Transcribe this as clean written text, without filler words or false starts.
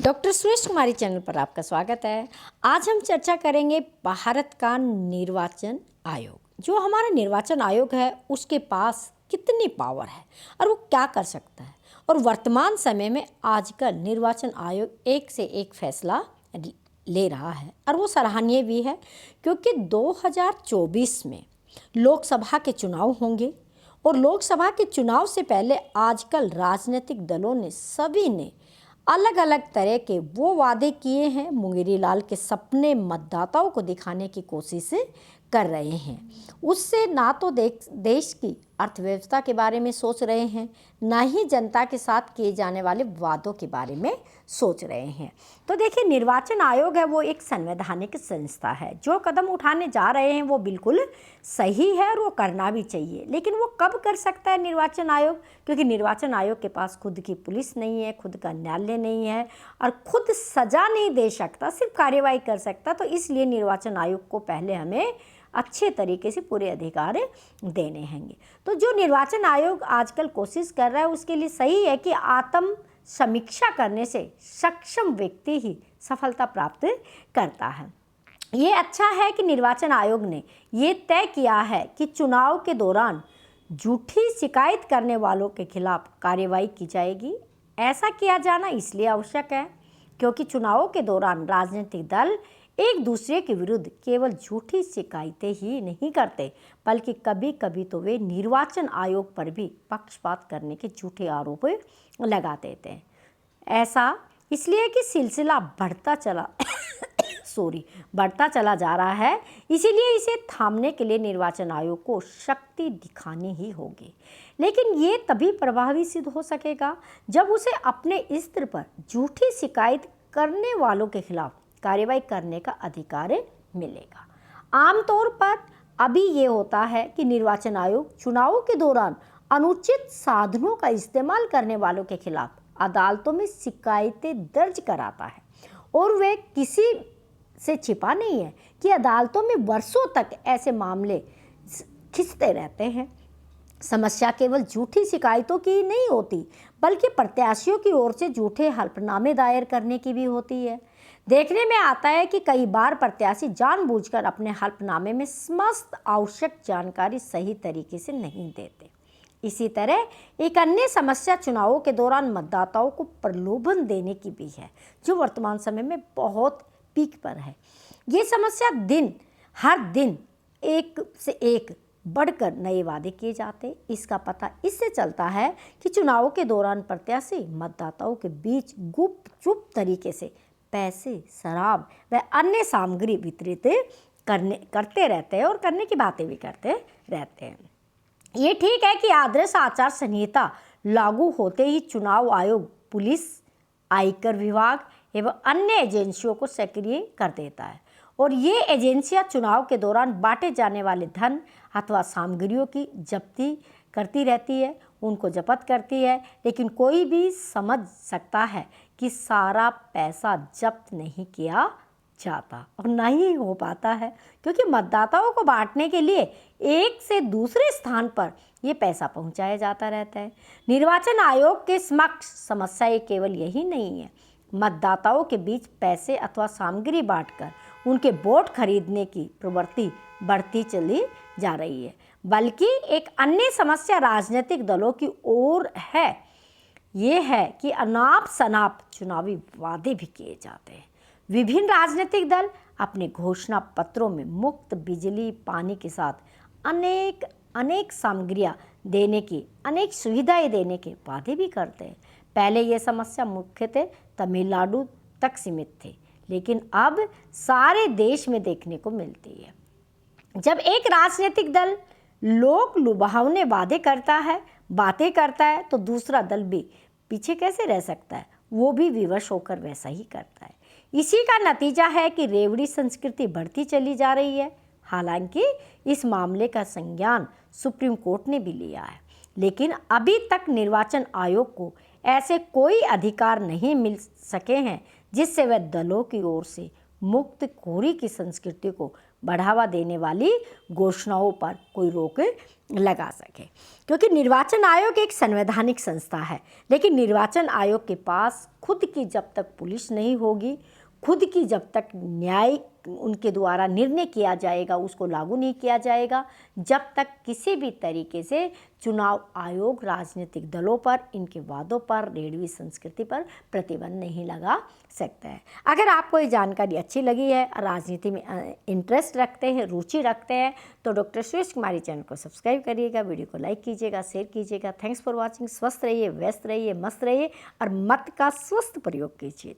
Doctor Suresh कुमारी channel पर आपका स्वागत है। आज हम चर्चा करेंगे भारत का निर्वाचन आयोग। जो हमारा निर्वाचन आयोग है उसके पास कितनी पावर है और वो क्या कर सकता है, और वर्तमान समय में आजकल निर्वाचन आयोग एक से एक फैसला ले रहा है और वो सराहनीय भी है, क्योंकि 2024 में लोकसभा के चुनाव होंगे और लोकसभा के चुनाव से पहले आजकल राजनीतिक दलों ने सभी ने अलग अलग तरह के वो वादे किए हैं। मुंगेरी लाल के सपने मतदाताओं को दिखाने की कोशिश कर रहे हैं। उससे ना तो देश की अर्थव्यवस्था के बारे में सोच रहे हैं, ना ही जनता के साथ किए जाने वाले वादों के बारे में सोच रहे हैं। तो देखिए, निर्वाचन आयोग है वो एक संवैधानिक संस्था है। जो कदम उठाने जा रहे हैं वो बिल्कुल सही है और वो करना भी चाहिए। लेकिन वो कब कर सकता है निर्वाचन आयोग? क्योंकि निर्वाचन आयोग के पास खुद की पुलिस नहीं है, खुद का न्यायालय नहीं है और खुद सजा नहीं दे सकता, सिर्फ कार्यवाही कर सकता। तो इसलिए निर्वाचन आयोग को पहले हमें अच्छे तरीके से पूरे अधिकार देने होंगे। तो जो निर्वाचन आयोग आजकल कोशिश कर रहा है उसके लिए सही है कि आत्म समीक्षा करने से सक्षम व्यक्ति ही सफलता प्राप्त करता है। ये अच्छा है कि निर्वाचन आयोग ने ये तय किया है कि चुनाव के दौरान झूठी शिकायत करने वालों के खिलाफ कार्रवाई की जाएगी। ऐसा किया जाना इसलिए आवश्यक है क्योंकि चुनावों के दौरान राजनीतिक दल एक दूसरे के विरुद्ध केवल झूठी शिकायतें ही नहीं करते, बल्कि कभी कभी तो वे निर्वाचन आयोग पर भी पक्षपात करने के झूठे आरोप लगा देते हैं। ऐसा इसलिए कि सिलसिला बढ़ता चला जा रहा है, इसीलिए इसे थामने के लिए निर्वाचन आयोग को शक्ति दिखानी ही होगी। लेकिन ये तभी प्रभावी सिद्ध हो सकेगा जब उसे अपने स्तर पर झूठी शिकायत करने वालों के खिलाफ कार्रवाई करने का अधिकार मिलेगा। आमतौर पर अभी ये होता है कि निर्वाचन आयोग चुनावों के दौरान अनुचित साधनों का इस्तेमाल करने वालों के खिलाफ अदालतों में शिकायतें दर्ज कराता है, और वे किसी से छिपा नहीं है कि अदालतों में वर्षों तक ऐसे मामले खिंचते रहते हैं। समस्या केवल झूठी शिकायतों की नहीं होती, बल्कि प्रत्याशियों की ओर से झूठे हलफनामे दायर करने की भी होती है। देखने में आता है कि कई बार प्रत्याशी जानबूझकर अपने हलफनामे में समस्त आवश्यक जानकारी सही तरीके से नहीं देते। इसी तरह एक अन्य समस्या चुनावों के दौरान मतदाताओं को प्रलोभन देने की भी है, जो वर्तमान समय में बहुत पीक पर है। ये समस्या हर दिन एक से एक बढ़कर नए वादे किए जाते। इसका पता इससे चलता है कि चुनावों के दौरान प्रत्याशी मतदाताओं के बीच गुपचुप तरीके से पैसे, शराब व अन्य सामग्री वितरित करते रहते हैं और करने की बातें भी करते रहते हैं। ये ठीक है कि आदर्श आचार संहिता लागू होते ही चुनाव आयोग पुलिस, आयकर विभाग एवं अन्य एजेंसियों को सक्रिय कर देता है, और ये एजेंसियां चुनाव के दौरान बांटे जाने वाले धन अथवा सामग्रियों की जब्ती करती रहती है, उनको जब्त करती है। लेकिन कोई भी समझ सकता है कि सारा पैसा जब्त नहीं किया जाता और नहीं हो पाता है, क्योंकि मतदाताओं को बांटने के लिए एक से दूसरे स्थान पर ये पैसा पहुंचाया जाता रहता है। निर्वाचन आयोग के समक्ष समस्या केवल यही नहीं है मतदाताओं के बीच पैसे अथवा सामग्री बांटकर उनके वोट खरीदने की प्रवृत्ति बढ़ती चली जा रही है, बल्कि एक अन्य समस्या राजनीतिक दलों की ओर है। ये है कि अनाप शनाप चुनावी वादे भी किए जाते हैं। विभिन्न राजनीतिक दल अपने घोषणा पत्रों में मुफ्त बिजली, पानी के साथ अनेक सामग्रियां देने की, अनेक सुविधाएं देने के वादे भी करते हैं। पहले ये समस्या मुख्यतः तमिलनाडु तक सीमित थी, लेकिन अब सारे देश में देखने को मिलती है। जब एक राजनीतिक दल लोक लुभावने वादे करता है, बातें करता है, तो दूसरा दल भी पीछे कैसे रह सकता है? वो भी विवश होकर वैसा ही करता है। इसी का नतीजा है कि रेवड़ी संस्कृति बढ़ती चली जा रही है। हालांकि इस मामले का संज्ञान सुप्रीम कोर्ट ने भी लिया है, लेकिन अभी तक निर्वाचन आयोग को ऐसे कोई अधिकार नहीं मिल सके हैं जिससे वह दलों की ओर से मुक्तखोरी की संस्कृति को बढ़ावा देने वाली घोषणाओं पर कोई रोक लगा सके। क्योंकि निर्वाचन आयोग एक संवैधानिक संस्था है, लेकिन निर्वाचन आयोग के पास खुद की जब तक पुलिस नहीं होगी, खुद की जब तक न्याय उनके द्वारा निर्णय किया जाएगा उसको लागू नहीं किया जाएगा, जब तक किसी भी तरीके से चुनाव आयोग राजनीतिक दलों पर, इनके वादों पर, रेडवी संस्कृति पर प्रतिबंध नहीं लगा सकता है। अगर आपको ये जानकारी अच्छी लगी है, राजनीति में इंटरेस्ट रखते हैं, रुचि रखते हैं, तो डॉक्टर सुरेश कुमारी चैनल को सब्सक्राइब करिएगा, वीडियो को लाइक कीजिएगा, शेयर कीजिएगा। Thanks for watching. स्वस्थ रहिए, व्यस्त रहिए, मस्त रहिए और मत का स्वस्थ प्रयोग कीजिए।